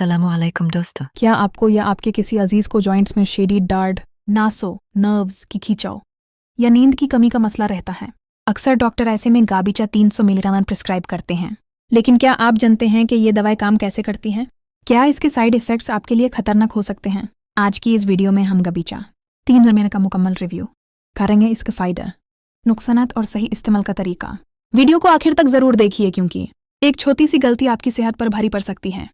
अस्सलामुअलैकुम दोस्तों। क्या आपको या आपके किसी अजीज को जॉइंट्स में शेडी दर्द, नासो, नर्व्स की खिंचाव या नींद की कमी का मसला रहता है? अक्सर डॉक्टर ऐसे में गाबिचा 300 मिलीग्राम प्रिस्क्राइब करते हैं, लेकिन क्या आप जानते हैं कि ये दवाएं काम कैसे करती हैं? क्या इसके साइड इफेक्ट्स आपके लिए खतरनाक हो सकते हैं? आज की इस वीडियो में हम गाबिचा 3 ज़मीन का मुकम्मल रिव्यू करेंगे, इसके फ़ायदे, नुकसानात और सही इस्तेमाल का तरीका। वीडियो को आखिर तक ज़रूर देखिए क्योंकि एक छोटी सी गलती आपकी सेहत पर भारी पड़ सकती है।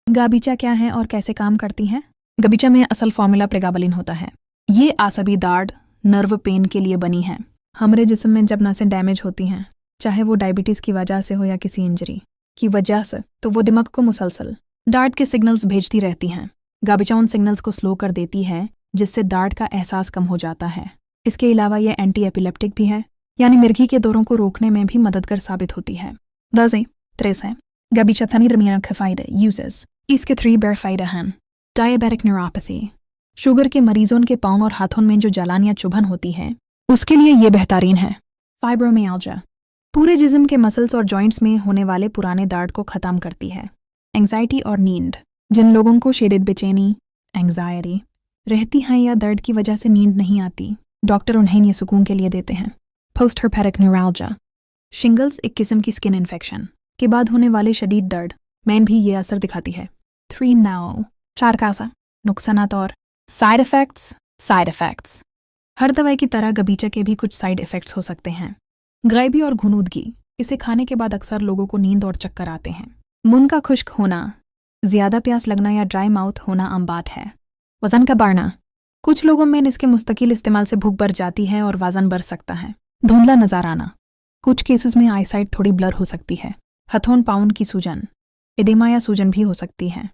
गाबिचा क्या है और कैसे काम करती है? गाबिचा में असल फॉर्मूला प्रेगाबलिन होता है। ये आसबी दर्द, नर्व पेन के लिए बनी है। हमारे जिस्म में जब नसें डैमेज होती हैं, चाहे वो डायबिटीज़ की वजह से हो या किसी इंजरी की वजह से, तो वो दिमाग को मुसलसल दर्द के सिग्नल्स भेजती रहती हैं। गाबिचा उन सिग्नल्स को स्लो कर देती है, जिससे दर्द का एहसास कम हो जाता है। इसके अलावा ये एंटी एपिलेप्टिक भी है, यानी मिर्गी के दौरों को रोकने में भी मददगार साबित होती है। गाबिचा तमीर मीरा के फायदे यूजेस। इसके 3 बड़े फायदे हैं। डायबिटिक न्यूरोपैथी, शुगर के मरीजों के पाँव और हाथों में जो जलन या चुभन होती है, उसके लिए ये बेहतरीन है। फाइब्रोमियाल्जिया, पूरे जिस्म के मसल्स और जॉइंट्स में होने वाले पुराने दर्द को ख़त्म करती है। एंग्जाइटी और नींद, जिन लोगों को शेडेड बेचैनी, एंग्जायटी रहती हैं या दर्द की वजह से नींद नहीं आती, डॉक्टर उन्हें ये सुकून के लिए देते हैं। पोस्ट हर्पेटिक न्यूरल्जिया, शिंगल्स एक किस्म की स्किन इन्फेक्शन के बाद होने वाले शदीद दर्द में भी ये असर दिखाती है। 4 कासा, नुकसानात और साइड इफ़ेक्ट्स। हर दवाई की तरह गाबिचा के भी कुछ साइड इफ़ेक्ट्स हो सकते हैं। गायबी और घुनूदगी, इसे खाने के बाद अक्सर लोगों को नींद और चक्कर आते हैं। मुंह का खुश्क होना, ज़्यादा प्यास लगना या ड्राई माउथ होना आम बात है। वज़न का बढ़ना, कुछ लोगों में इसके मुस्तकिल इस्तेमाल से भूख बढ़ जाती है और वज़न बढ़ सकता है। धुंधला नज़र आना, कुछ केसेस में आईसाइट थोड़ी ब्लर हो सकती है। हथों पाउंड की सूजन, एडेमा या सूजन भी हो सकती है।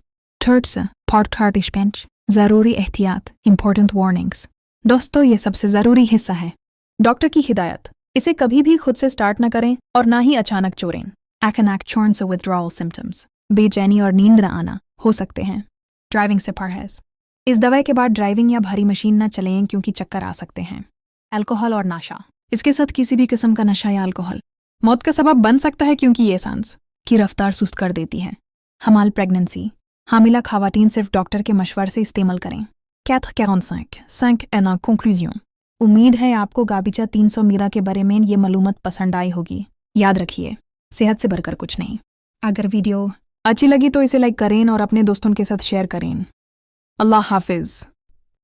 ज़रूरी एहतियात, इम्पोर्टेंट वार्निंग्स। दोस्तों, ये सबसे ज़रूरी हिस्सा है। डॉक्टर की हिदायत, इसे कभी भी खुद से स्टार्ट न करें और ना ही अचानक छोड़ें। विथड्रॉल सिम्टम्स, बेचैनी और नींद न आना हो सकते हैं। ड्राइविंग से परहेज, इस दवाई के बाद ड्राइविंग या भारी मशीन न चलें क्योंकि चक्कर आ सकते हैं। अल्कोहल और नशा, इसके साथ किसी भी किस्म का नशा या अल्कोहल मौत का सबब बन सकता है क्योंकि ये सांस की रफ्तार सुस्त कर देती है। हमाल प्रेगनेंसी, हामिला खवातीन सिर्फ डॉक्टर के मशवरे से इस्तेमाल करें। 5 कंक्लूजन, उम्मीद है आपको गाबिचा 300 मीरा के बारे में ये मालूमात पसंद आई होगी। याद रखिए, सेहत से बढ़कर कुछ नहीं। अगर वीडियो अच्छी लगी तो इसे लाइक करें और अपने दोस्तों के साथ शेयर करें। अल्लाह हाफिज़।